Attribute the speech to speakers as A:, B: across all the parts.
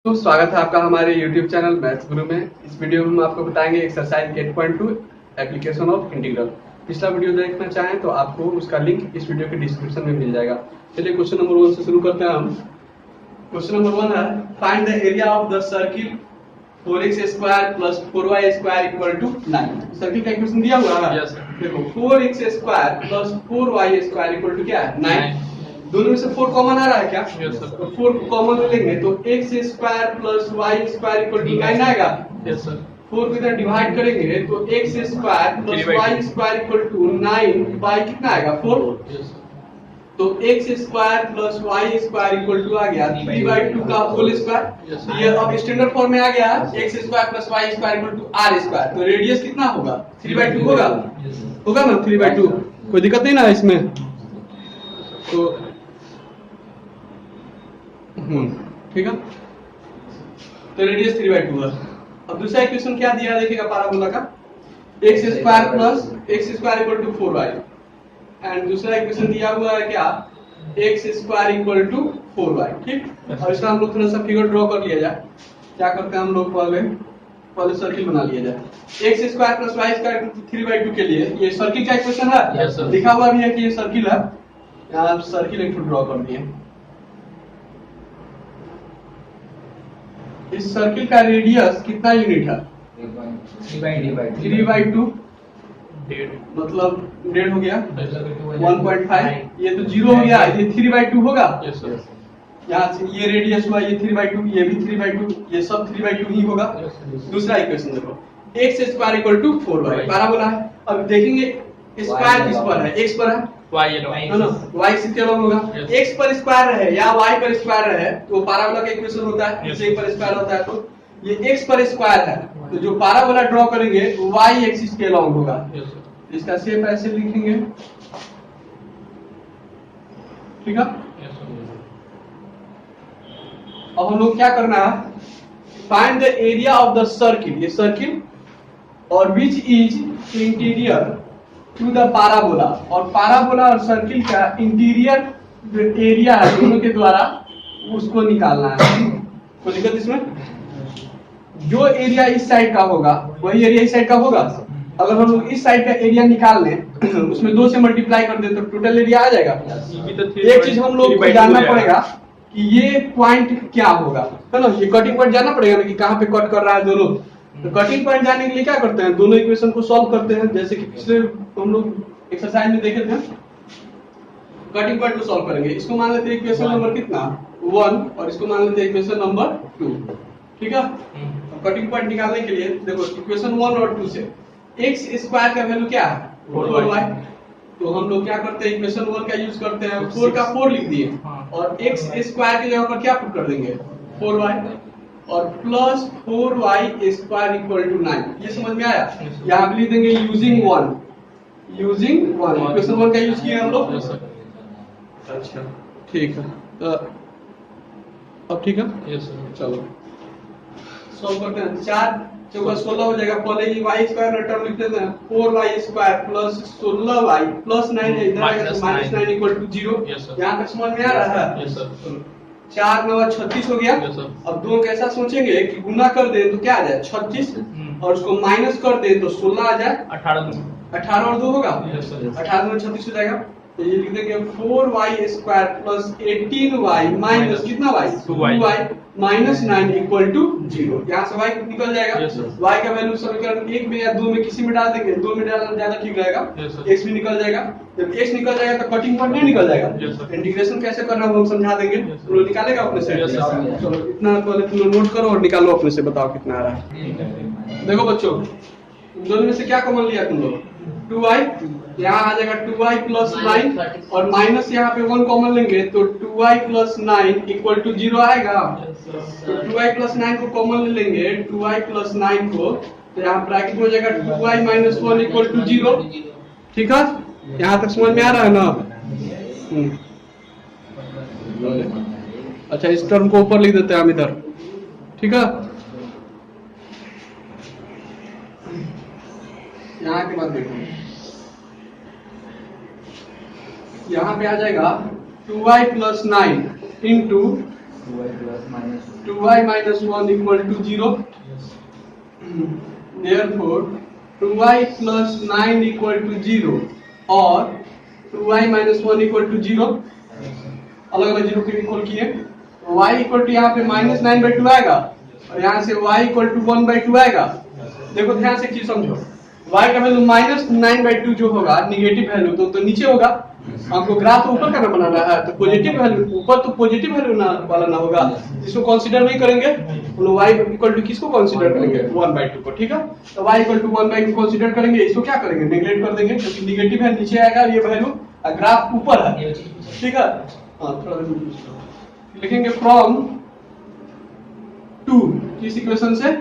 A: तो स्वागत है आपका हमारे YouTube चैनल मैथ्स गुरु में। इस वीडियो में हम आपको बताएंगे एक्सरसाइज 8.2 एप्लीकेशन ऑफ इंटीग्रल। पिछला वीडियो देखना चाहें तो आपको उसका लिंक इस वीडियो के डिस्क्रिप्शन में मिल जाएगा। चलिए क्वेश्चन नंबर 1 से शुरू करते हैं हम। क्वेश्चन नंबर 1 है find the area of the circle 4x² + 4y² = 9। Circle का इक्वेशन दिया हुआ है।
B: Yes sir.
A: देखो 4x² + 4y² क्या है 9। दोनों में से 4 कॉमन आ रहा है क्या?
B: Yes sir.
A: तो 4 कॉमन लेंगे तो x² + y² = 9 आएगा।
B: Yes sir.
A: 4 को इधर डिवाइड करेंगे तो x² + y² = 9 बाय कितना आएगा 4।
B: Yes sir.
A: तो x² + y² आ गया 3/2 का होल स्क्वायर। ये अब स्टैंडर्ड फॉर्म में आ गया x² + y² = r²। तो रेडियस कितना होगा 3/2 होगा। होगा ना 3/2। कोई दिक्कत नहीं ना इसमें। तो ठीक है। तो रेडियस 3/2 है। अब दूसरा इक्वेशन क्या दिया है देखिएगा पाराबोला का x² + x² = 4y एंड दूसरा इक्वेशन दिया हुआ है क्या x² = 4y। ठीक। और इसका हम लोग थोड़ा सा फिगर ड्रॉ कर लिया जाए। क्या करते हैं हम लोग पहले सर्किल बना लिया जाए। x² + y² = 3/2 के लिए ये सर्किल का इक्वेशन है।
B: Yes, sir.
A: लिखा हुआ भी है कि ये सर्किल है। यहाँ सर्किल एक ड्रॉ कर दिए। इस सर्किल का रेडियस कितना यूनिट है 3/2 मतलब 1.5 हो गया 1.5। ये तो 0 हो गया ये 3/2 होगा।
B: Yes sir.
A: यहाँ से ये रेडियस हुआ ये 3/2 ये भी 3/2 ये सब 3/2 ही होगा। दूसरा इक्वेशन देखो x² = 4y पाराबोला है। अब देखेंगे स्क्वायर किस पर है x पर है है ना y से क्या होगा x पर स्क्वायर रहे या y पर स्क्वायर रहे तो पाराबोला का इक्वेशन होता है x पर स्क्वायर होता है। तो ये x पर स्क्वायर है तो जो पाराबोला ड्रॉ करेंगे y एक्सिस के अलोंग होगा। इसका शेप ऐसे लिखेंगे। ठीक है। अब हम लोग क्या करना है find the area of the circle. ये सर्किल और which is interior to the parabola और पाराबोला और सर्किल का इंटीरियर जो एरिया है दोनों के द्वारा उसको निकालना है। कोई दिक्कत इसमें? जो एरिया इस साइड का होगा वही एरिया इस साइड का होगा। अगर हम लोग इस साइड का एरिया निकाल लें उसमें 2 से मल्टीप्लाई कर दें तो टोटल एरिया आ जाएगा। एक चीज हम लोग को जानना पड़ेगा कि ये पॉइंट क्या होगा है ना। ये कटिंग पॉइंट जानना पड़ेगा ना कि कहाँ पे कट कर रहा है दोनों। तो कटिंग पॉइंट जानने के लिए क्या करते हैं दोनों इक्वेशन को सॉल्व करते हैं। जैसे कि पिछले हम लोग एक्सरसाइज में देखे थे कटिंग पॉइंट को सॉल्व करेंगे। इसको मान लेते हैं इक्वेशन नंबर कितना 1 और इसको मान लेते हैं इक्वेशन नंबर 2। ठीक है। कटिंग पॉइंट निकालने के लिए देखो इक्वेशन 1 और 2 से x² का वैल्यू क्या है 4y। तो हम लोग क्या करते हैं इक्वेशन 1 का यूज करते हैं 4 का 4 लिख दिए और x² की जगह पर क्या पुट कर देंगे 4y और प्लस 4y² = 9। ये समझ में आया। यहाँ पे लिख देंगे यूजिंग 1 इक्वेशन 1 का यूज किया हम लोग। अच्छा ठीक है। अब ठीक है।
B: Yes sir.
A: चलो सॉल्व करते हैं। 4 चौका 16 हो जाएगा। पहले ही y² का टर्म लिख देते हैं 4y² + 16y + 9 है इधर आएगा तो -9 = 0। यहाँ तक समझ में आ रहा है।
B: Yes sir.
A: 4 9 36 हो गया।
B: Yes sir.
A: अब दोनों कैसा सोचेंगे कि गुना कर दे तो क्या आ जाए 36 और उसको माइनस कर दे तो 16 आ जाए 18 और 2 होगा।
B: Yes sir.
A: 18 में 36 हो जाएगा। तो ये लिख देंगे 4y² + 18y माइनस कितना y 2y -9 = 0। यहाँ से y निकल जाएगा।
B: Yes, sir.
A: y का वैल्यू समीकरण 1 में या 2 में किसी में डाल देंगे। 2 में डालना ज्यादा ठीक रहेगा।
B: Yes, sir.
A: x भी निकल जाएगा। जब x निकल जाएगा तो कटिंग पॉइंट नहीं निकल जाएगा।
B: Yes, sir.
A: इंटीग्रेशन कैसे करना है वो हम समझा देंगे।
B: Yes, sir.
A: तुम लोग निकालेगा अपने से।
B: Yes, sir.
A: चलो इतना पहले तुम लोग नोट करो और निकालो अपने से बताओ कितना आ रहा है। देखो बच्चों दोनों में से क्या कॉमन लिया तुम लोग 2y। यहाँ आ जाएगा 2y + 9 और माइनस यहाँ पे 1 कॉमन लेंगे तो 2y + 9 = 0 आएगा। तो 2y + 9 को कॉमन ले लेंगे 2y + 9 को तो यहाँ ब्रैकेट में हो जाएगा 2y - 1 = 0। ठीक है। यहाँ तक समझ में आ रहा है ना। अच्छा इस टर्म को ऊपर लिख देते हैं हम इधर। ठीक है। यहाँ के बाद देखो यहाँ पे आ जाएगा 2y + 9 × 2y minus 1 equal to 0. Therefore 2y plus 9 equal to 0 और 2y minus 1 equal to 0 अलग अलग जीरो के इक्वल किए। y इक्वल टू यहाँ पे -9/2 आएगा और यहाँ से y इक्वल टू 1/2 आएगा। देखो ध्यान से चीज समझो, y का वैल्यू -9/2 जो होगा निगेटिव वैल्यू तो नीचे होगा। हमको ग्राफ ऊपर का बनाना है तो पॉजिटिव वैल्यू ऊपर तो पॉजिटिव वैल्यू वाला ना होगा, इसको कंसीडर नहीं करेंगे। तो y इक्वल टू किसको कंसीडर करेंगे 1/2 को, ठीक है। तो y इक्वल टू 1/2 कंसीडर करेंगे, इसको क्या करेंगे नेगलेक्ट कर देंगे क्योंकि निगेटिव है नीचे आएगा ये वैल्यू, ग्राफ ऊपर है, ठीक है। थोड़ा लिखेंगे फ्रॉम 2 किस इक्वेशन से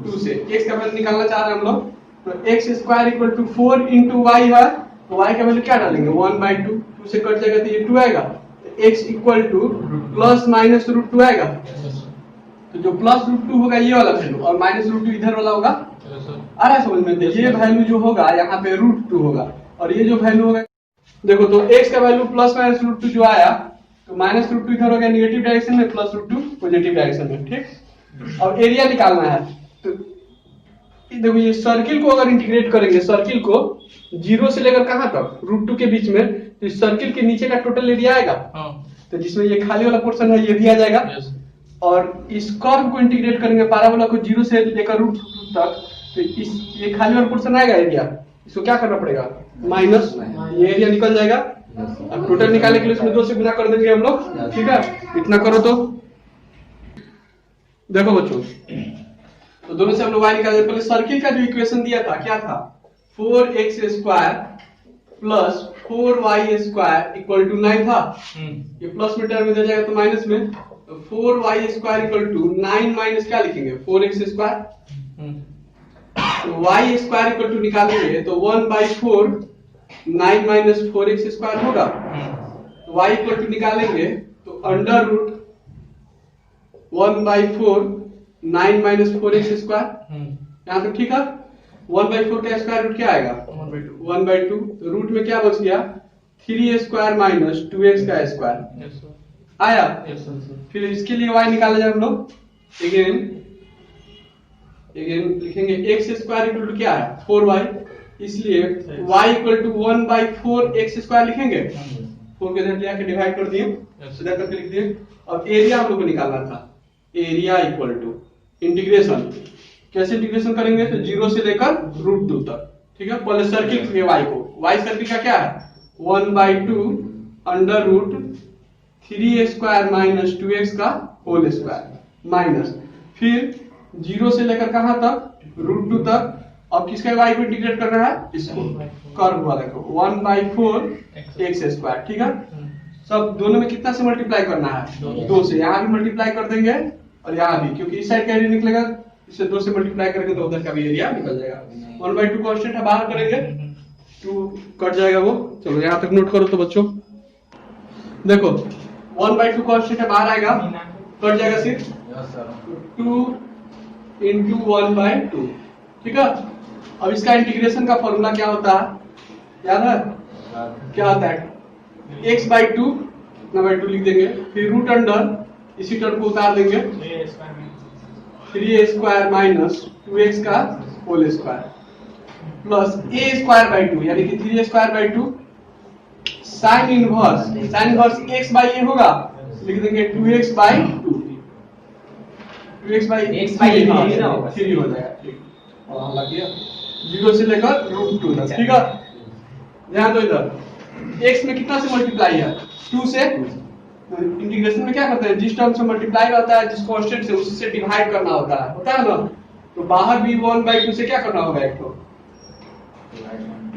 A: 2 से x का वैल्यू निकालना चाह रहे हैं हम लोग, तो x² equal to 4 into Y है तो y का वैल्यू क्या डालेंगे 1/2, 2 से कट जाएगा तो ये 2 आएगा, x equal two plus minus √2 आएगा। तो जो प्लस √2 होगा ये वाला वैल्यू और माइनस √2 इधर वाला होगा। आ रहा है समझ में? ये वैल्यू जो होगा यहाँ पे √2 होगा और ये जो वैल्यू होगा देखो, तो x का वैल्यू प्लस माइनस √2 जो आया तो माइनस √2 इधर हो गया निगेटिव डायरेक्शन में, प्लस √2 पॉजिटिव डायरेक्शन में, ठीक। अब एरिया निकालना है तो देखो ये सर्किल को अगर इंटीग्रेट करेंगे, सर्किल को 0 से लेकर कहां तक √2 के बीच में, तो इस सर्किल के नीचे का टोटल एरिया आएगा। तो जिसमें ये खाली वाला पोर्शन है ये भी आ जाएगा। और इस कर्व को इंटीग्रेट करेंगे पैराबोला को 0 से लेकर √2 तक, तो इस ये खाली वाला पोर्शन आएगा एरिया, इसको क्या करना पड़ेगा माइनस, ये एरिया निकल जाएगा। अब टोटल निकालने के लिए इसमें 2 से गुना कर देंगे हम लोग, ठीक है। इतना करो तो देखो बच्चों, तो दोनों से हम लोग y निकाल दें। पहले सर्किल का जो इक्वेशन दिया था क्या था 4x² plus 4y² equal to 9 था। ये प्लस में टर्म में दे जाएगा तो माइनस में, तो 4y² इक्वल टू 9 माइनस क्या लिखेंगे 4x²। तो y² इक्वल टू निकालेंगे तो 1/4 9 माइनस 4x² होगा। तो y इक्वल टू निकालेंगे तो अंडर रूट 1/4 9 माइनस 4x²। यहाँ पे ठीक है, 1/4 का स्क्वायर रूट क्या आएगा 1/2। तो रूट में क्या बच गया 3a² माइनस 2x का स्क्वायर आया। फिर इसके लिए y निकाला जाए हम लोग, अगेन लिखेंगे x² इक्वल टू क्या है 4y, इसलिए y इक्वल टू 1/4x² लिखेंगे। 4 के इधर ले आके डिवाइड कर दिए, सीधा करके लिख दिए। अब एरिया हम लोग को निकालना था, एरिया इक्वल टू इंटीग्रेशन, कैसे इंटीग्रेशन करेंगे तो 0 से लेकर √2 तक, ठीक है। पहले सर्किल के y को, y सर्किल का क्या है 1/2 under root 3a² minus 2x का होल स्क्वायर माइनस, फिर 0 से लेकर कहां तक √2 तक। अब किसका y को इंटीग्रेट करना है इसको, कर्व वाले को 1/4x², ठीक है। सब दोनों में कितना से मल्टीप्लाई करना है 2 से, यहाँ भी मल्टीप्लाई कर देंगे और यहाँ भी, क्योंकि इस साइड का एरिया निकलेगा, इसे 2 से मल्टीप्लाई करेंगे तो उधर का भी एरिया निकल जाएगा। 1/2 कांस्टेंट है, बाहर करेंगे 2 कट जाएगा वो। चलो यहाँ तक नोट करो तो बच्चों, देखो 1/2 कांस्टेंट है, बाहर आएगा कट जाएगा सिर्फ 2 इंटू 1/2, ठीक है। अब इसका इंटीग्रेशन का फॉर्मूला क्या होता है याद है, क्या होता है x/2 2 लिख देंगे, फिर रूट अंडर इसी टर्म को उतार देंगे 3a² माइनस 2x का होल स्क्वायर प्लस a²/2 यानी कि 3a²/2 साइन इनवर्स x/a होगा, लिख देंगे 2x/2 2x/3 हो जाएगा, ठीक। और हम लग गया 0 से लेकर √2 तक, ठीक है। ध्यान दो इधर x में कितना से मल्टीप्लाई है 2 से, इंटीग्रेशन में क्या करते हैं जिस टर्म से मल्टीप्लाई होता है जिस कांस्टेंट से उससे डिवाइड करना होता है ना। तो बाहर भी 1/2 से क्या करना होगा एक तो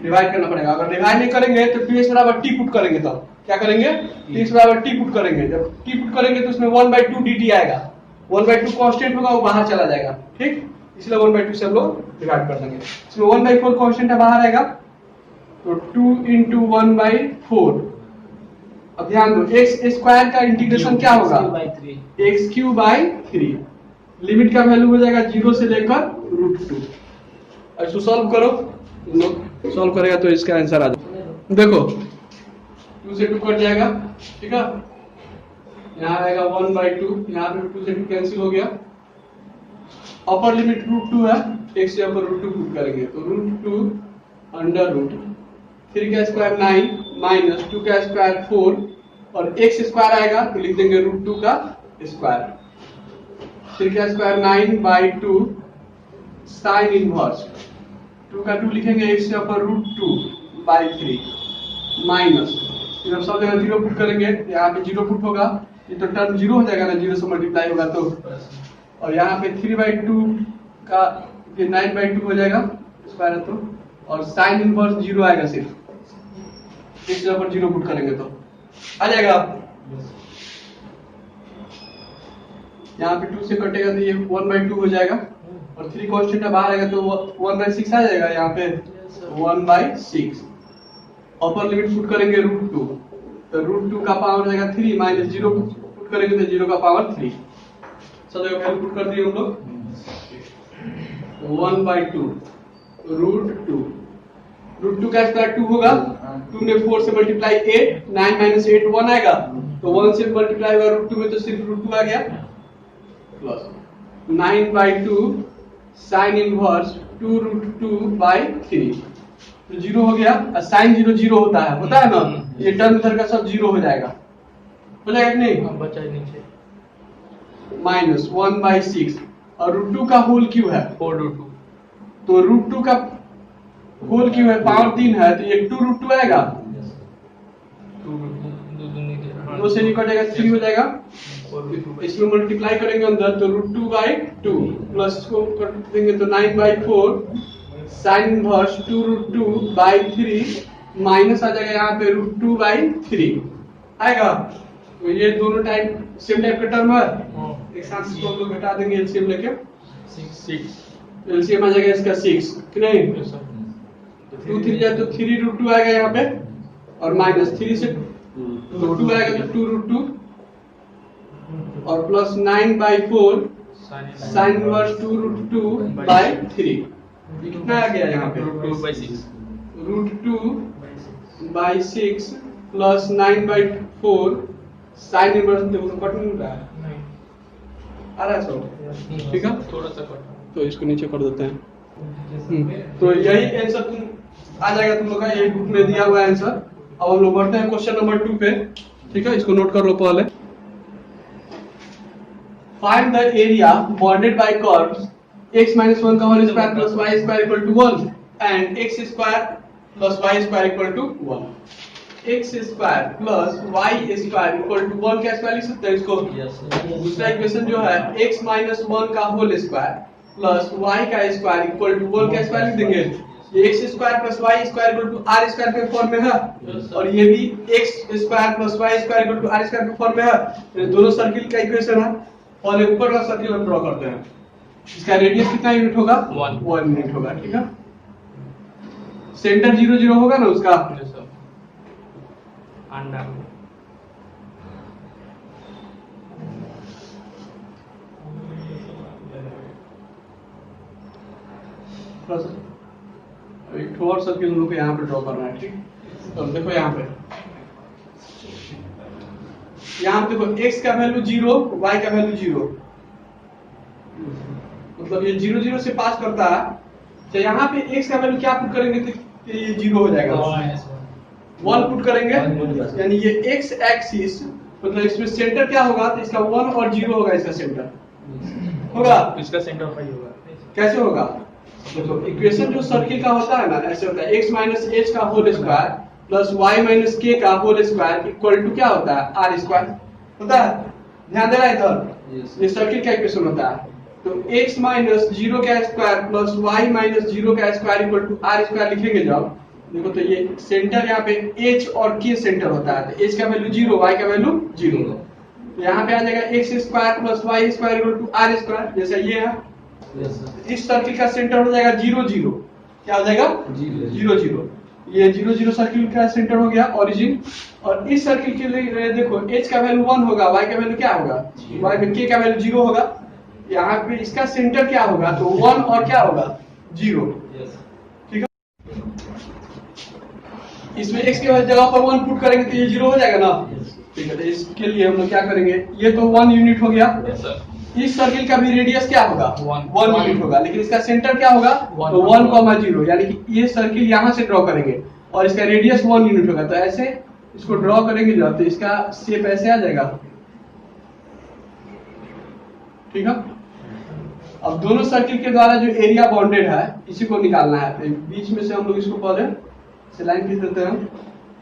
A: डिवाइड करना पड़ेगा। अगर डिवाइड नहीं करेंगे तो t बराबर t पुट करेंगे, तब क्या करेंगे t बराबर t पुट करेंगे। जब t पुट करेंगे तो उसमें 1/2 dt आएगा, 1/2 कांस्टेंट होगा वो बाहर चला जाएगा, ठीक। इसलिए 1/2 से हम लोग डिवाइड कर देंगे। इसमें 1/4 कांस्टेंट है, बाहर आएगा तो 2 इंटू 1/4। अब ध्यान दो x² का इंटीग्रेशन क्या होगा x³ 3, लिमिट का वैल्यू हो जाएगा 0 से लेकर √2। इसको सॉल्व करो, सॉल्व करेगा तो इसका आंसर आ जाएगा। देखो 2 से 2 कट जाएगा, ठीक है। यहाँ आएगा 1/2, यहाँ पे 2 से 2 कैंसिल हो गया। अपर लिमिट √2 है, x से ऊपर √2 पुट करेंगे तो √2 अंडर रूट 3 का स्क्वायर 9 माइनस 2 का स्क्वायर 4 और x स्क्वायर आएगा तो लिख देंगे √2 का स्क्वायर। 3 का स्क्वायर 9/2 साइन इनवर्स 2 का 2 लिखेंगे, x से ऊपर √2/3 माइनस फिर सब जगह 0 पुट करेंगे, यहाँ पे 0 पुट होगा, ये तो टर्म 0 हो जाएगा ना, 0 से मल्टीप्लाई होगा तो, और यहाँ पे 3/2 का ये 9/2 हो जाएगा स्क्वायर है तो, और साइन इनवर्स 0 आएगा सिर्फ, इस जगह पर 0 पुट करेंगे तो आ जाएगा। यहाँ पे 2 से कटेगा तो ये 1/2 हो जाएगा और 3 कांस्टेंट बाहर आएगा तो 1/6 आ जाएगा, यहाँ पे 1/6। अपर लिमिट पुट करेंगे √2 तो √2 का पावर जाएगा 3 माइनस 0 पुट करेंगे तो 0 का पावर 3। सब जगह वैल्यू पुट कर दिए हम लोग, 1/2 √2 का स्क्वायर 2 होगा, 2 में 4 से मल्टीप्लाई 8, 9 माइनस 8 1 आएगा तो 1 से मल्टीप्लाई हुआ √2 में तो सिर्फ √2 आ गया, प्लस 9/2 साइन इनवर्स 2√2/3 तो 0 हो गया। साइन 0 0 होता है ना, ये टर्म इधर का सब 0 हो जाएगा कि नहीं,
B: बचा ही नीचे
A: माइनस 1/6 और √2 का होल क्यों है
B: 4√2
A: तो √2 का होल क्यों है पावर 3 है तो ये 2√2 आएगा, 2 से निकटेगा 3 हो जाएगा, इसमें मल्टीप्लाई करेंगे अंदर तो √2/2 प्लस इसको कर देंगे तो 9/4 साइन इनवर्स 2√2/3 माइनस आ जाएगा यहाँ पे √2/3 आएगा। तो ये दोनों टाइप सेम टाइप का टर्म है, एक साथ इसको हम लोग घटा देंगे, एलसीएम लेके
B: 6
A: एलसीएम आ जाएगा इसका 6 कि नहीं, 2 3 जाए तो 3√2 आएगा यहाँ पे और माइनस 3 से तो 2 आएगा तो 2√2 और प्लस 9/4 साइन इनवर्स 2√2/3 कितना आ गया यहाँ पे √2/6 प्लस 9/4 साइन इनवर्स, देखो तो कट नहीं रहा है, आ रहा है सब ठीक है,
B: थोड़ा सा कट
A: तो इसको नीचे कर देते हैं। तो यही आंसर तुम आ जाएगा तुम लोग का, ये बुक में दिया हुआ है आंसर। अब हम लोग बढ़ते हैं क्वेश्चन नंबर 2 पे, ठीक है, इसको नोट कर लो पहले। Find the area bounded by curves x - 1 का whole square plus y square equal to 1 and x square plus y square equal to 1। x square plus y square equal to 1 का square लिख सकते हैं इसको। दूसरा इक्वेशन जो है x - 1 का होल स्क्वायर प्लस y का स्क्वायर इक्वल टू 1 का स्क्वायर लिख देंगे। ये x square plus y square equal to r square के फॉर्म में है और ये भी x square plus y square equal to r square के फॉर्म में है। ये दोनों सर्किल का इक्वेशन है और ऊपर का सर्किल हम ड्रॉ करते हैं। इसका रेडियस कितना यूनिट होगा 1 यूनिट होगा, ठीक है। सेंटर 0 0 होगा ना उसका, एक और सर्किल हम लोग को यहाँ पे ड्रॉ करना है, ठीक। तो देखो यहाँ पे देखो x का वैल्यू 0, y का वैल्यू 0, मतलब ये 0 0 से पास करता है। तो यहाँ पे x का वैल्यू क्या पुट करेंगे तो ये 0 हो जाएगा, 1 पुट करेंगे, यानी ये x एक्सिस मतलब इसमें सेंटर क्या होगा तो इसका 1 और 0 होगा, इसका सेंटर होगा,
B: इसका सेंटर 5 होगा।
A: कैसे होगा, तो इक्वेशन जो सर्किल का होता है ना ऐसे होता है, x माइनस h का whole square plus y minus k का होल स्क्वायर इक्वल टू क्या होता है r स्क्वायर होता है। ध्यान दे रहा है इधर, ये सर्किल का इक्वेशन होता है। तो x माइनस 0 का स्क्वायर प्लस y माइनस 0 का square equal to r square लिखेंगे जब, देखो तो ये सेंटर यहाँ पे h और k सेंटर होता है, तो h का वैल्यू 0, y का वैल्यू 0। यहाँ पे आ जाएगा x square plus y square equal to r square, जैसा ये है। इस सर्किल का सेंटर हो जाएगा 0 0, क्या हो जाएगा 0 0, ये 0 0 सर्किल का सेंटर हो गया ओरिजिन। और इस सर्किल के लिए देखो h का वैल्यू 1 होगा, y का वैल्यू क्या होगा, y में k का वैल्यू 0 होगा। यहाँ पे इसका सेंटर क्या होगा तो 1 और क्या होगा 0, ठीक है। इसमें x के जगह पर 1 पुट करेंगे तो ये 0 हो जाएगा ना, ठीक है, तो इसके लिए हम लोग क्या करेंगे, ये तो 1 यूनिट हो गया।
B: Yes, sir.
A: इस सर्किल का भी रेडियस क्या होगा,
B: One.
A: 1 यूनिट होगा, लेकिन इसका सेंटर क्या होगा,
B: One.
A: तो 1,0, यानी कि ये सर्किल यहाँ से ड्रॉ करेंगे और इसका रेडियस 1 यूनिट होगा। तो ऐसे इसको ड्रॉ करेंगे जब, तो इसका शेप ऐसे आ जाएगा। ठीक है, अब दोनों सर्किल के द्वारा जो एरिया बाउंडेड है इसी को निकालना है। तो बीच में से हम लोग इसको पहले से लाइन खींच देते हैं।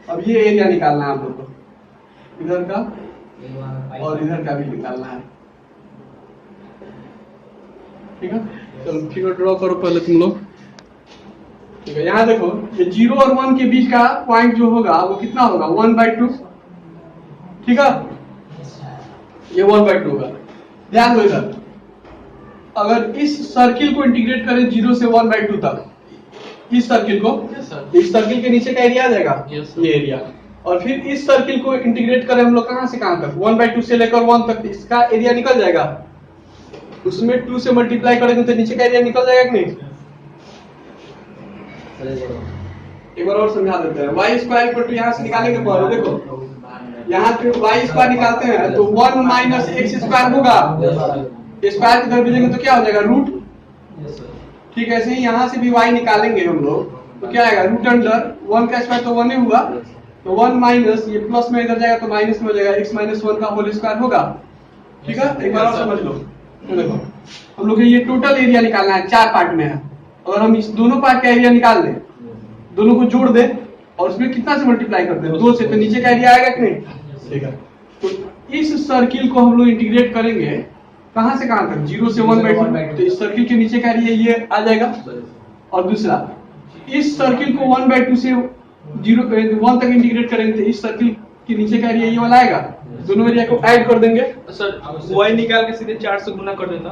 A: अब ये एरिया निकालना है हम लोग को, इधर का और इधर का भी निकालना है। ठीक है, चलो फिगर ड्रॉ करो पहले तुम लोग। ठीक है, यहाँ देखो ये 0 और 1 के बीच का पॉइंट जो होगा वो कितना होगा, 1/2। ठीक है, ये 1/2 होगा। ध्यान दो इधर, अगर इस सर्किल को इंटीग्रेट करें 0 से 1/2 तक, इस सर्किल को,
B: Yes, sir.
A: इस सर्किल के नीचे का एरिया आ जाएगा,
B: Yes, sir.
A: ये एरिया। और फिर इस सर्किल को इंटीग्रेट करें हम लोग कहां से कहां तक, 1/2 से लेकर 1 तक, इसका एरिया निकल जाएगा। उसमें 2 से मल्टीप्लाई करेंगे तो नीचे का एरिया निकल जाएगा कि नहीं। एक बार और समझा देते हैं। y स्क्वायर इक्वल टू यहाँ से निकालेंगे पर देखो, यहाँ पे y स्क्वायर निकालते हैं तो 1 माइनस x स्क्वायर होगा, स्क्वायर की तरफ भेजेंगे तो क्या हो जाएगा, रूट। ठीक है, ऐसे ही यहाँ से भी y निकालेंगे हम लोग तो क्या आएगा, रूट अंडर 1 का स्क्वायर तो 1 ही हुआ, तो 1 माइनस ये प्लस में इधर जाएगा तो माइनस में हो जाएगा, x माइनस 1 का होल स्क्वायर होगा। ठीक है, एक बार और समझ लो। तो देखो हम लोग ये टोटल एरिया निकालना है, 4 पार्ट में है। अगर हम इस दोनों पार्ट का एरिया निकाल दें, दोनों को जोड़ दें और उसमें कितना से मल्टीप्लाई करते हैं, 2 से, तो नीचे का एरिया आएगा कि नहीं। ठीक है, तो इस सर्किल को हम लोग इंटीग्रेट करेंगे कहां से कहां तक, 0 से 1/2, तो इस सर्किल के नीचे का एरिया ये आ जाएगा। और दूसरा, इस सर्किल को 1/2 से 1 तक इंटीग्रेट करेंगे तो इस सर्किल के नीचे का एरिया ये वाला आएगा। दोनों एरिया को ऐड कर देंगे।
B: सर y निकाल के सीधे 4 से गुना कर देता,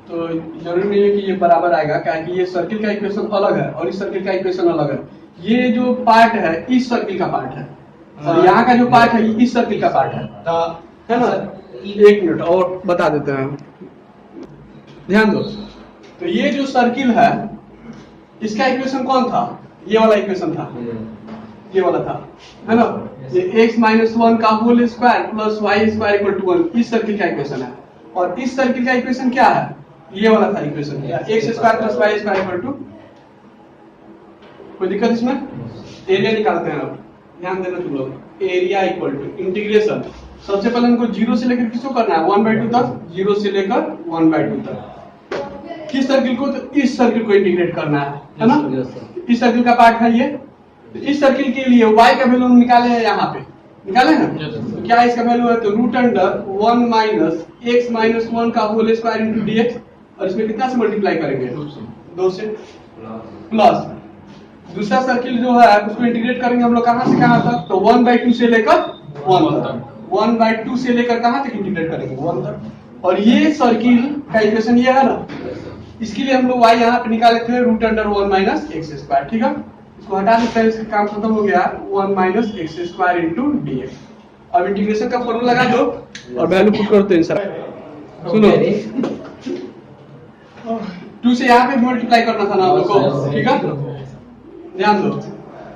A: तो जरूरी नहीं है कि ये बराबर आएगा, क्या कि ये सर्किल का इक्वेशन अलग है और इस सर्किल का इक्वेशन अलग है। ये जो पार्ट है इस सर्किल का पार्ट है और यहाँ का जो पार्ट है ये इस सर्किल का पार्ट है ना। एक मिनट और बता देते हैं, ध्यान दो। तो ये जो सर्किल है इसका इक्वेशन कौन था, ये वाला इक्वेशन था, ये वाला था, है ना। ये x माइनस 1 का whole square plus y square equal to 1 इस सर्किल का इक्वेशन है। और इस सर्किल का इक्वेशन क्या है, ये वाला था equation, x square plus y square equal to, कोई दिक्कत इसमें। एरिया निकालते हैं अब, ध्यान देना तुम लोग। एरिया इक्वल टू इंटीग्रेशन, सबसे पहले हमको 0 से लेकर किसको करना है, 1/2 तक, 0 से लेकर 1/2 तक। किस सर्किल को, तो इस सर्किल को इंटीग्रेट करना है ना। इस सर्किल का पार्ट है ये। तो इस सर्किल के लिए y का वैल्यू हम निकाले हैं, यहाँ पे निकाले हैं। तो क्या इसका वैल्यू है, तो root under 1 minus x minus 1 का होल स्क्वायर इंटू dx, और इसमें कितना से मल्टीप्लाई करेंगे, 2 से, प्लस दूसरा सर्किल जो है उसको इंटीग्रेट करेंगे हम लोग कहां से कहां तक, तो 1/2 से लेकर 1 तक। 1/2 से लेकर कहां तक इंटीग्रेट करेंगे, 1 तक। और ये सर्किल का इक्वेशन ये है ना, इसके लिए हम लोग y यहाँ पे निकाले थे root under 1 minus x square. ठीक है, इसको हटा देते हैं, इसका काम खत्म हो गया, 1 minus x square into dx। अब इंटीग्रेशन का फॉर्मूला लगा दो और वैल्यू पुट करते हैं सर। सुनो, 2 से यहाँ पे मल्टीप्लाई करना था ना हम लोग को। ठीक है, ध्यान दो,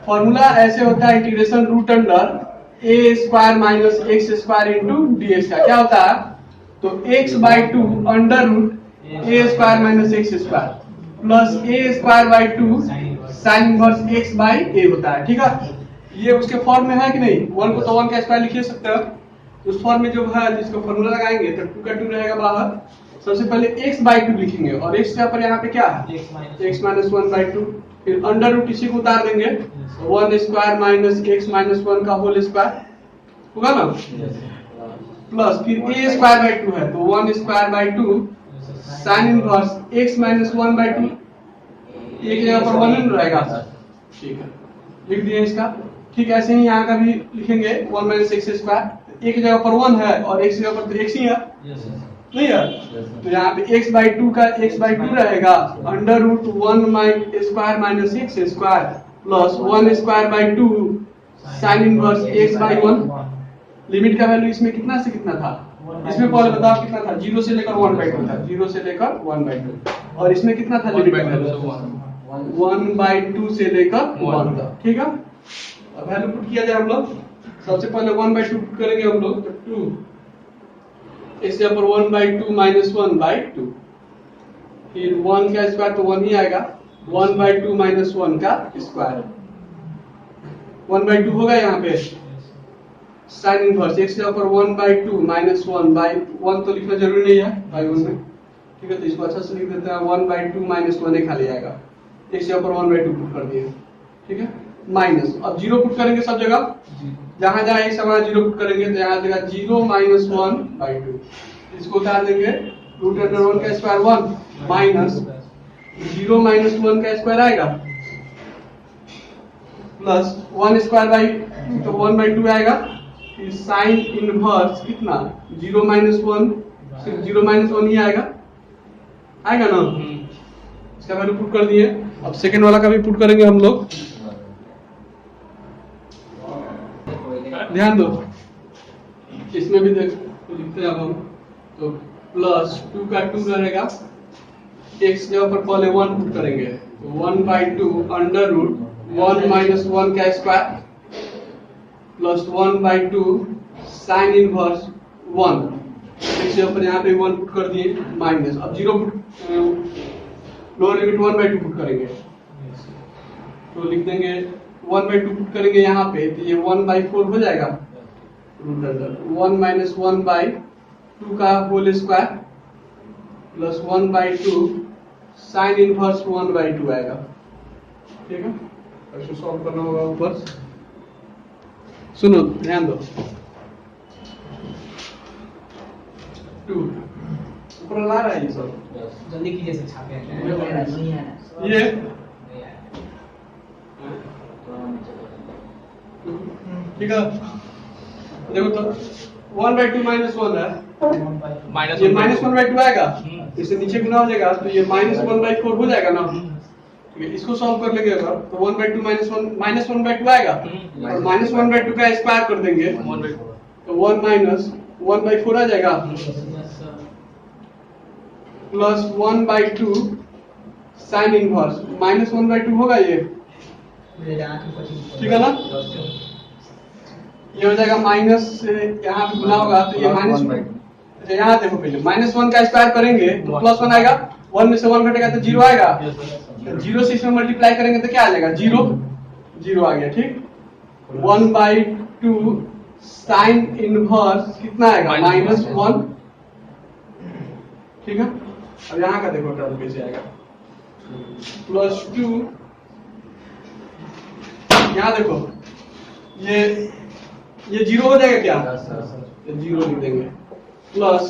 A: फॉर्मूला ऐसे होता है integration root under a square minus x square into dx का क्या होता है, तो x/2 under root a square minus x square plus a square by 2 sine inverse x by a होता है। ठीक है, ये उसके फॉर्म में है कि नहीं, 1 को तो 1 का स्क्वायर लिख सकते हो, उस फॉर्म में जो है जिसको फॉर्मूला लगाएंगे तो 2 का 2 रहेगा बाहर। सबसे पहले x/2 लिखेंगे और x के ऊपर यहाँ पे क्या है, x माइनस 1/2, फिर अंडर रूट इसी को उतार देंगे, 1 स्क्वायर माइनस x माइनस 1 का होल स्क्वायर होगा ना, प्लस फिर a स्क्वायर बाई 2 है तो 1 square by 2 sine inverse x minus 1/2, एक जगह पर 1 ही रहेगा। ठीक है, लिख दिया इसका। ठीक है, ऐसे ही यहाँ का भी लिखेंगे 1 माइनस x स्क्वायर, एक जगह पर 1 है और एक जगह पर तो x ही है, नहीं है। तो यहाँ पे x/2 का x/2 रहेगा, under root 1 square minus x square plus 1 square by 2 sine inverse x/1। Limit का वैल्यू इसमें कितना से कितना था, इसमें पहले बताओ कितना था, 0 से लेकर 1/2 था, 0 से लेकर 1/2, और इसमें कितना था लिमिट का वैल्यू, 1/2 से लेकर 1 तक। ठीक है, अब वैल्यू पुट किया जाए हम लोग, सबसे पहले 1/2 पुट करेंगे हम लोग, तो 2 इसके ऊपर 1/2 माइनस 1/2, फिर 1 का स्क्वायर तो 1 ही आएगा, 1/2 माइनस 1 का स्क्वायर, 1/2 होगा यहाँ पे साइन इनवर्स x के ऊपर 1/2 माइनस 1/1 तो लिखना जरूरी नहीं है बाई 1 में, ठीक है। तो इसको अच्छा से लिख देते हैं 1/2 माइनस 1 ही खाली आएगा, x के ऊपर 1/2 पुट कर दिए, ठीक है। माइनस अब 0 पुट करेंगे सब जगह, जहां जहां x हमारा 0 पुट करेंगे तो यहाँ जगह 0 माइनस 1/2, इसको उतार देंगे, रूट अंडर 1 का स्क्वायर 1 माइनस 0 माइनस 1 का स्क्वायर आएगा प्लस 1 स्क्वायर बाई तो 1/2 आएगा, फिर साइन इनवर्स कितना 0 माइनस 1, सिर्फ 0 माइनस 1 ही आएगा ना, इसका वैल्यू पुट कर दिए। अब सेकंड वाला का भी पुट करेंगे हम लोग, ध्यान दो इसमें भी देख लिखते हैं अब हम, तो प्लस 2 का 2 रहेगा, x के ऊपर पहले 1 पुट करेंगे, तो 1/2 अंडर रूट 1 माइनस 1 का square plus 1/2 sine inverse 1, x के ऊपर यहाँ पे 1 पुट कर दिए माइनस, अब 0 पुट लोअर लिमिट 1/2 पुट करेंगे, तो लिख देंगे 1/2 पुट करेंगे यहाँ पे, तो ये 1/4 हो जाएगा, रूट अंडर 1 माइनस 1/2 का whole square plus 1/2 sine inverse 1/2 आएगा, ठीक है। ऐसे सॉल्व करना होगा ऊपर, सुनो ध्यान दो, 2 ऊपर ला रहा है ये सब,
C: जल्दी कीजिए से छापे हैं
A: ये ठीक है। देखो तो 1/2 माइनस 1 है, ये माइनस 1/2 आएगा, इससे नीचे गुना हो जाएगा, तो ये माइनस 1/4 हो जाएगा ना, ठीक है। इसको सॉल्व कर लेंगे अगर, तो 1/2 माइनस 1/2 आएगा, और माइनस 1/2 का स्क्वायर कर देंगे, तो 1 माइनस 1/4 आ जाएगा, प्लस 1/2 साइन इनवर्स माइनस 1/2 होगा ये, ठीक है ना। ये हो जाएगा माइनस, यहाँ पे गुना होगा तो ये माइनस, अच्छा यहाँ देखो पहले माइनस 1 का स्क्वायर करेंगे तो प्लस 1 आएगा, 1 में से 1 घटेगा तो 0 आएगा, 0 से इसमें मल्टीप्लाई करेंगे तो क्या आ जाएगा 0 आ गया, ठीक। 1/2 साइन इनवर्स कितना आएगा -1, ठीक है। अब यहाँ का देखो टर्म कैसे आएगा, प्लस 2, यहाँ देखो ये 0 हो जाएगा क्या, तो 0 लिख देंगे, प्लस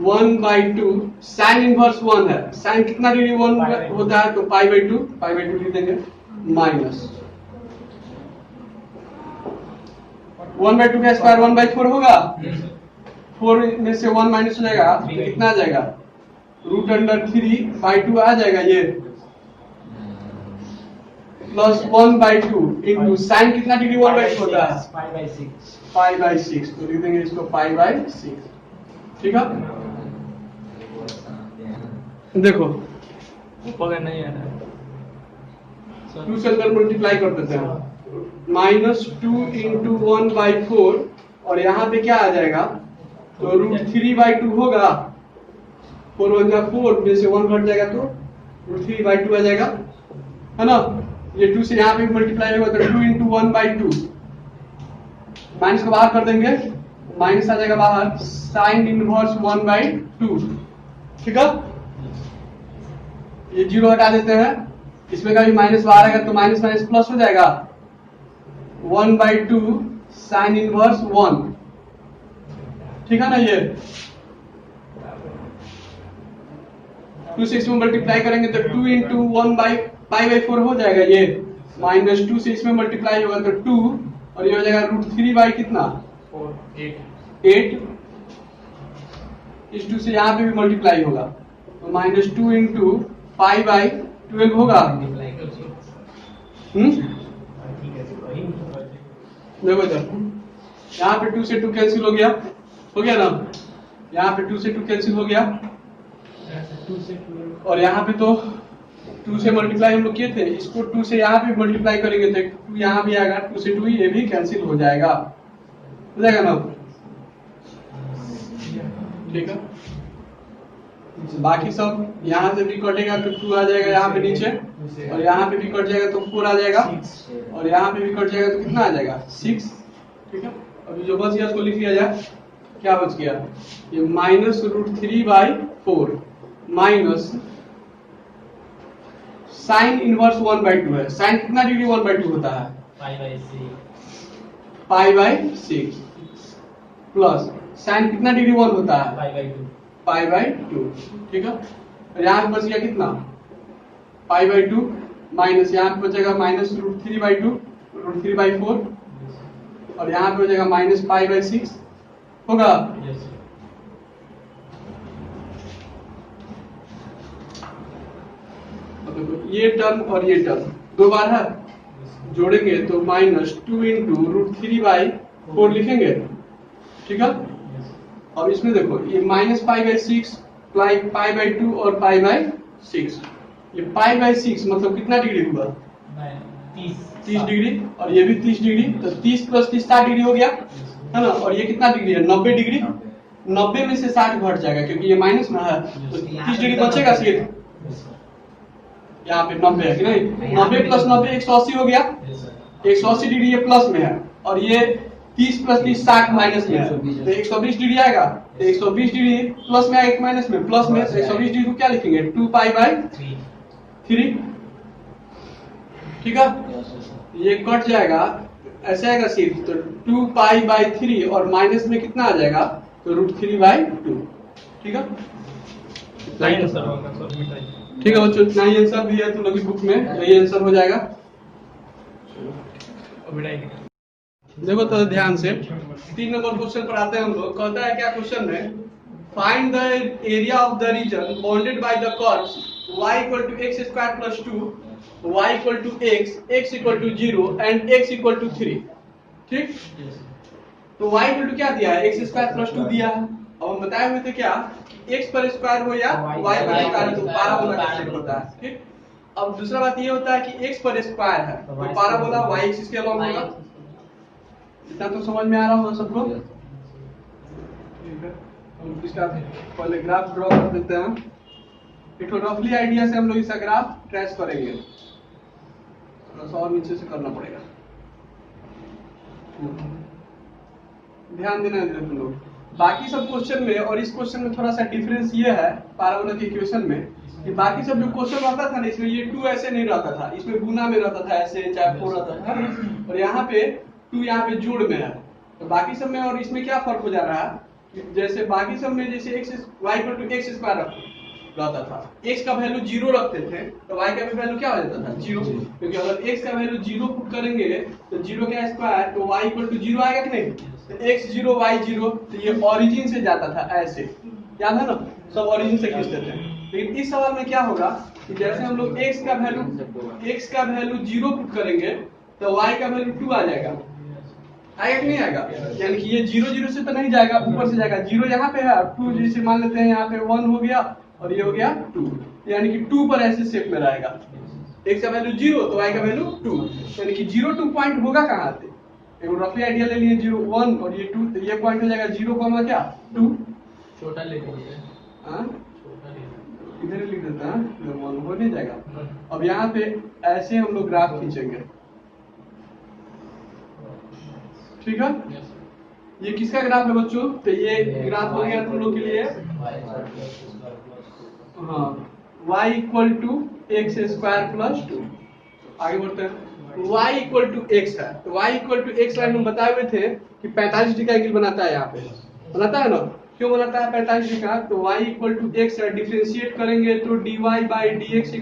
A: 1/2 साइन इनवर्स 1 है, साइन कितना डिग्री 1 होता है, तो पाई/2 लिख देंगे, माइनस 1/2 का स्क्वायर 1/4 होगा, 4 में से 1 माइनस हो जाएगा तो कितना आ जाएगा, रूट अंडर 3/2 आ जाएगा ये, प्लस 1/2 इंटू साइन कितना डिग्री 1/2 होता है, पाई/6, तो लिख देंगे इसको पाई/6, ठीक है। देखो
B: ऊपर नहीं आ रहा,
A: 2 से अंदर मल्टीप्लाई कर देते हैं, -2 इंटू 1/4, और यहाँ पे क्या आ जाएगा, तो रूट 3/2 होगा, 4 1 जा 4 में से 1 घट जाएगा तो रूट 3/2 आ जाएगा, है ना। ये 2 से यहाँ पे मल्टीप्लाई होगा तो 2 इंटू 1/2, माइनस को बाहर कर देंगे, माइनस आ जाएगा बाहर, साइन इनवर्स 1/2, ठीक है। ये 0 हटा देते हैं, इसमें का भी माइनस बाहर आएगा तो माइनस माइनस प्लस हो जाएगा, 1/2 साइन इनवर्स 1, ठीक है ना। ये 2 से इसमें मल्टीप्लाई करेंगे तो 2 इंटू 1/4 हो जाएगा, ये -2 से इसमें मल्टीप्लाई होगा तो 2, और ये हो जाएगा रूट 3 कितना 8, इस 2 से यहाँ पे भी मल्टीप्लाई होगा तो -2 इंटू पाई/12 होगा, देखो इधर यहाँ पे 2 से 2 कैंसिल हो गया ना, यहाँ पे 2 से 2 कैंसिल हो गया, और यहाँ पे तो 2 से मल्टीप्लाई हम लोग किए थे, इसको 2 से यहाँ पे मल्टीप्लाई करेंगे तो 2 यहाँ भी आएगा, 2 से 2 ये भी कैंसिल हो जाएगा ना। ठीक है, बाकी सब यहाँ से भी कटेगा तो 2 आ जाएगा यहाँ पे नीचे, और यहाँ पे भी कट जाएगा तो 4 आ जाएगा, और यहाँ पे भी कट जाएगा तो कितना आ जाएगा 6। ठीक है, अभी जो बच गया उसको लिख लिया जाए। क्या बच गया, ये -√3/4 माइनस साइन इनवर्स 1/2 है। साइन कितना डिग्री 1/2 होता है, π/6 प्लस साइन कितना डिग्री 1 होता है, π/2। ठीक है, यहाँ पे बच गया कितना π/2 माइनस यहाँ पे बचेगा -√3/2 √3/4, और यहाँ पे हो जाएगा -π/6 होगा। ये टर्म और ये टर्म दो बार है, जोड़ेंगे तो -2 × √3/4 लिखेंगे। ठीक है, अब इसमें देखो ये -π/6 π/2 और π/6, ये π/6 मतलब कितना डिग्री हुआ 30 डिग्री, और ये भी 30 डिग्री, तो 30 + 30 60 डिग्री हो गया है ना। और ये कितना डिग्री है 90 डिग्री, 90 में से 60 घट जाएगा क्योंकि ये माइनस में है, तो 30 डिग्री बचेगा सिर्फ यहाँ पे 90 है कि नहीं, 90 + 90 180 हो गया, 180 डिग्री ये प्लस में है, और ये 30 + 30 60 माइनस में है, तो 120 डिग्री आएगा, तो 120 डिग्री प्लस में आएगा माइनस में, प्लस में 120 डिग्री को क्या लिखेंगे 2π/3। ठीक है, ये कट जाएगा ऐसे आएगा सिर्फ, तो 2π/3 और माइनस में कितना आ जाएगा तो √3/2। ठीक है, ठीक है बच्चों, इतना ही आंसर भी है तुम लोग की बुक में, यही आंसर हो जाएगा। देखो तो ध्यान से 3 नंबर क्वेश्चन पर आते हैं हम लोग। कहता है क्या क्वेश्चन में, find the area of the reason bounded by the curves y = x² + 2, y = x, x = 0 and x = 3। ठीक, तो y = क्या दिया है x² + 2 दिया है। अब हम बताए हुए थे क्या x पर स्क्वायर हो या y पर स्क्वायर हो तो पाराबोला का शेप होता है। ठीक, अब दूसरा बात ये होता है कि x पर स्क्वायर है तो पाराबोला y एक्सिस के अलॉन्ग होगा। इतना तो समझ में आ रहा होगा सबको। ठीक है, हम इसका पहले ग्राफ ड्रॉ कर देते हैं। एक तो रफली आइडिया से हम लोग इसका ग्राफ ट्रेस करेंगे, थोड़ा सा और नीचे से करना पड़ेगा, ध्यान देना है तुम लोग। बाकी सब क्वेश्चन में और इस क्वेश्चन में थोड़ा सा डिफरेंस ये है पाराबोला के इक्वेशन में कि बाकी सब जो क्वेश्चन रहता था ना इसमें ये 2 ऐसे नहीं रहता था, इसमें गुना में रहता था ऐसे, चाहे 4 रहता था, और यहाँ पे 2 यहाँ पे जोड़ में है। तो बाकी सब में और इसमें क्या फर्क हो जा रहा है, जैसे बाकी सब में जैसे y = x² रहता था, x का वैल्यू 0 रखते थे तो y का भी वैल्यू क्या हो जाता था 0, क्योंकि अगर x का वैल्यू 0 पुट करेंगे तो 0 का स्क्वायर तो y = 0 आएगा कि नहीं, तो x 0 y 0, तो ये ओरिजिन से जाता था ऐसे, याद है ना, सब ओरिजिन से खींचते थे। लेकिन इस सवाल में क्या होगा कि जैसे हम लोग x का वैल्यू 0 पुट करेंगे तो y का वैल्यू 2 आ जाएगा, आएगा कि नहीं आएगा, यानी कि ये 0 0 से तो नहीं जाएगा, ऊपर से जाएगा। 0 यहाँ पे है, 2 जैसे मान लेते हैं यहाँ पे 1 हो गया और ये हो गया 2, यानी कि 2 पर ऐसे शेप में रहेगा। x का वैल्यू 0 तो y का वैल्यू 2, यानी कि 0 2 पॉइंट होगा कहाँ से, एक रफली आइडिया ले लिए 0 1 और ये 2, तो ये पॉइंट हो जाएगा 0, क्या 2,
B: छोटा ले लीजिए,
A: हां इधर लिख देता है, 1 हो नहीं जाएगा। अब यहाँ पे ऐसे हम लोग ग्राफ खींचेंगे। ठीक है, ये किसका ग्राफ है बच्चों, तो ये ग्राफ हो गया तुम लोग के लिए, हाँ y = x² + 2। आगे बढ़ते हैं, y = x है, तो y = x लाइन हम बताए हुए थे कि 45 डिग्री का एंगल बनाता है, यहाँ पे बनाता है ना, क्यों बनाता है 45 डिग्री का, तो y = x है, डिफरेंशिएट करेंगे तो dy/dx =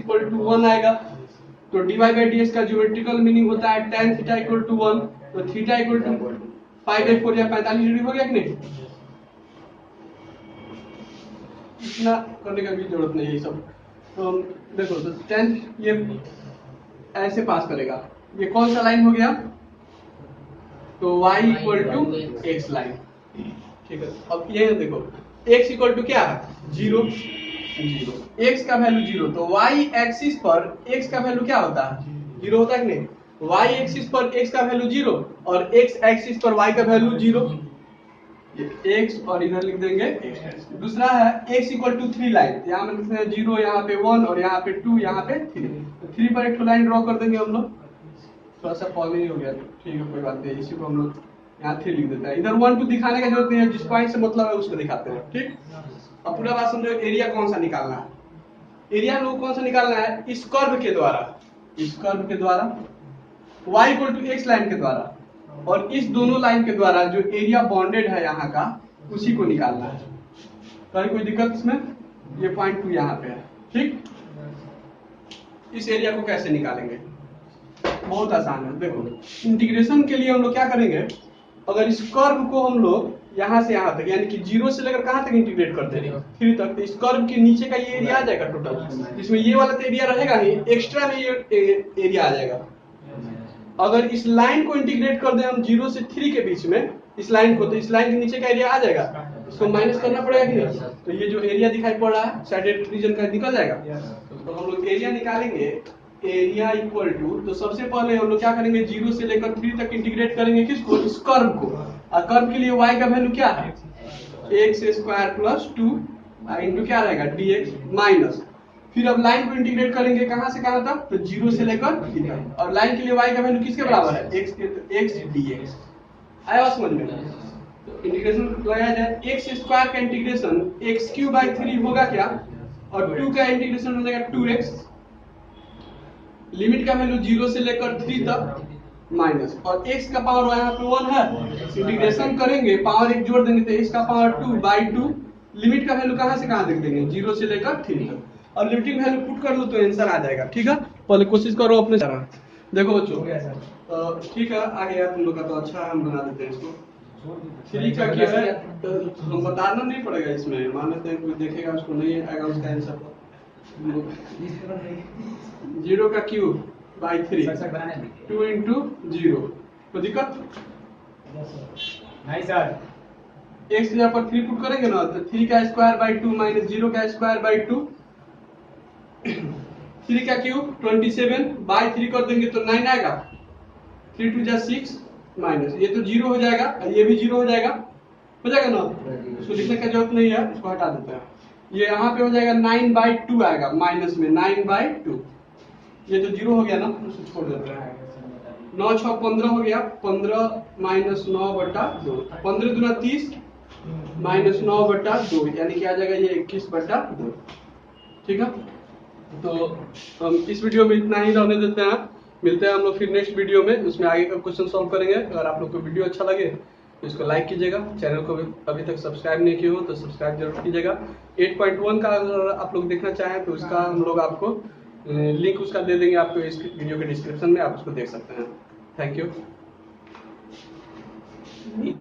A: 1 आएगा, तो dy/dx का ज्योमेट्रिकल मीनिंग होता है tan θ = 1, तो θ = π/4 या 45 डिग्री हो गया कि नहीं। इतना करने का भी जरूरत नहीं है सब। तो देखो तो tan ये ऐसे पास करेगा, ये कौन सा लाइन हो गया, तो y = x लाइन। ठीक है, अब ये देखो x = क्या है 0, जीरो। एक्स का वैल्यू जीरो, तो वाई एक्सिस पर एक्स का वैल्यू क्या होता है? जीरो होता है कि नहीं? वाई एक्सिस पर एक्स का वैल्यू जीरो और एक्स एक्सिस पर वाई का वैल्यू जीरो। एक्स और इधर लिख देंगे एक्स। दूसरा है एक्स इक्वल टू 3 लाइन, यहाँ में लिखते हैं जीरो, यहाँ पे 1 और यहाँ पे 2, यहाँ पे 3। तो 3 पर एक लाइन ड्रॉ कर देंगे हम लोग। थोड़ा सा फॉलो ही हो गया, ठीक है कोई बात नहीं, इसी को हम लोग यहाँ 3 लिख देते हैं। इधर 1 2 दिखाने की जरूरत नहीं है, जिस पॉइंट से मतलब है उसको दिखाते हैं, ठीक। अब पूरा बात समझो, एरिया कौन सा निकालना है? एरिया हम लोग कौन सा निकालना है? इस कर्व के द्वारा, इस कर्व के द्वारा, y equal to x line के द्वारा, और इस दोनों लाइन के द्वारा जो एरिया बॉन्डेड है यहाँ का, उसी को निकालना है। तो कोई दिक्कत इसमें? ये पॉइंट 2 यहाँ पे है, ठीक। इस एरिया को कैसे निकालेंगे? बहुत आसान है। देखो, इंटीग्रेशन के लिए हम लोग क्या करेंगे, अगर इस कर्व को हम लोग यहाँ से यहाँ तक, यानी कि जीरो से लेकर कहाँ तक इंटीग्रेट करते हैं? 3 तक। तो इस कर्व के नीचे का ये एरिया आ जाएगा टोटल, इसमें ये वाला तो एरिया रहेगा ही, एक्स्ट्रा में ये एरिया आ जाएगा। अगर इस लाइन को इंटीग्रेट कर दें हम 0 से 3 के बीच में, इस लाइन को, तो इस लाइन के नीचे का एरिया आ जाएगा, इसको माइनस करना पड़ेगा कि नहीं? तो ये जो एरिया दिखाई पड़ रहा है साइडेड रीजन का निकल जाएगा। तो हम लोग एरिया निकालेंगे, एरिया इक्वल टू, तो सबसे पहले हम लोग क्या करेंगे, 0 से लेकर 3 तक इंटीग्रेट करेंगे किसको? इस कर्व को। और कर्व के लिए y का वैल्यू क्या है? x स्क्वायर प्लस 2 इंटू क्या रहेगा? dx माइनस, फिर अब लाइन को इंटीग्रेट करेंगे कहां से कहां तक? तो 0 से लेकर 3 तक। और लाइन के लिए y का वैल्यू किसके बराबर है? x के, तो x dx। आया समझ में? तो इंटीग्रेशन लगाया जाए, x स्क्वायर का इंटीग्रेशन x³ 3 होगा क्या, और 2 का इंटीग्रेशन हो जाएगा 2x। लिमिट का वैल्यू 0 से लेकर 3 तक माइनस, और x का पावर यहाँ पे 1 है, इंटीग्रेशन करेंगे, पावर 1 जोड़ देंगे तो x का पावर 2/2। लिमिट का वैल्यू कहां से कहां तक देंगे? 0 से लेकर 3 तक। और लिमिटिंग वैल्यू पुट कर लो तो आंसर आ जाएगा, ठीक है। पहले कोशिश करो अपने तरह। देखो बच्चों, ठीक है आ गया तुम लोग का, तो अच्छा है, हम बना देते हैं इसको। 3 का क्या है, तो हम बताना नहीं पड़ेगा इसमें, मान लेते हैं कोई देखेगा उसको नहीं आएगा उसका आंसर। 0 का क्यूब बाई 3, 2 इंटू 0, कोई दिक्कत
C: नहीं सर?
A: x यहाँ पर 3 पुट करेंगे ना, तो 3 का स्क्वायर बाई 2 माइनस 0 का स्क्वायर बाई 2, 3 का क्यूब 27 बाई 3 कर देंगे तो 9 आएगा, 3 2 जा 6 माइनस, ये तो 0 हो जाएगा और ये भी 0 हो जाएगा ना, इसको लिखने का जरूरत नहीं है, इसको हटा देते हैं। ये यहाँ पे हो जाएगा 9/2 आएगा, माइनस में 9/2, ये तो 0 हो गया ना, उसको छोड़ देते हैं। 9 6 15 हो गया, 15 माइनस 9/2, 15 दूना 30 माइनस 9/2, यानी कि आ जाएगा ये 21/2, ठीक है। तो हम इस वीडियो में इतना ही रहने देते हैं, मिलते हैं हम लोग फिर नेक्स्ट वीडियो में, उसमें आगे का क्वेश्चन सॉल्व करेंगे। अगर आप लोग को वीडियो अच्छा लगे तो इसको लाइक कीजिएगा, चैनल को अभी तक सब्सक्राइब नहीं किए हो तो सब्सक्राइब जरूर कीजिएगा। 8.1 का अगर आप लोग देखना चाहें तो उसका हम लोग आपको लिंक उसका दे देंगे आपको इस वीडियो के डिस्क्रिप्शन में, आप उसको देख सकते हैं। Thank you.